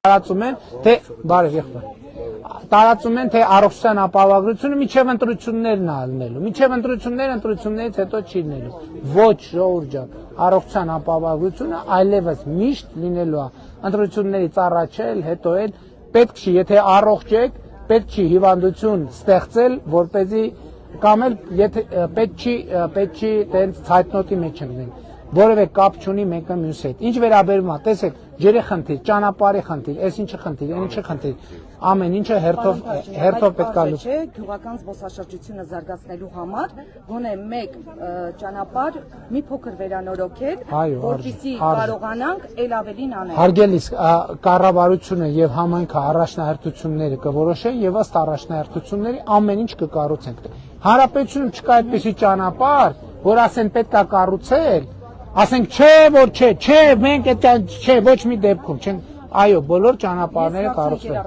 տարածում են, թե բարև եղբայր։ Տարածում են, թե առողջության ապահովագրությունը միջև ընտրություններն ալնելու։ Միջև ընտրություններից հետո չի լինելու։ Ոչ, ժողովուրդ ջան, առողջության ապահովագրությունը այլևս միշտ լինելու է։ Ընտրություններից առաջ էլ, հետո էլ պետք չի, եթե առողջ եք, պետք չի հիվանդություն ստեղծել, որպեսզի կամ էլ եթե պետք չի տենց ցայտնոտի մեջ ընկնել։ Որևէ կապ չունի մեկը մյուսի հետ։ Ինչ վերաբերում է, տեսեք, ջրի խնդիր, ճանապարհի խնդիր, այս ինչը խնդիր, այն ինչը խնդիր, ամեն ինչը հերթով պետք է լուծվի։ Չէ, գյուղական զբոսաշրջությունը զարգացնելու համար գոնե մեկ ճանապարհ մի փոքր վերանորոգել, որպեսզի կարողանանք ել ավելին անել։ Հարգելիս, կառավարությունը եւ համայնքը առաջնահերթությունները կորոշեն եւ ըստ առաջնահերթությունների ամեն ինչ կկառուցենք։ Հանրապետությունում չկա այդպիսի ճանապարհ, որ ասեն պետք է կառուցել, ասենք չէ, որ չէ, մենք այդ չէ, ոչ մի դեպքում չենք, այո, բոլոր ճանապարհները կառուցվել։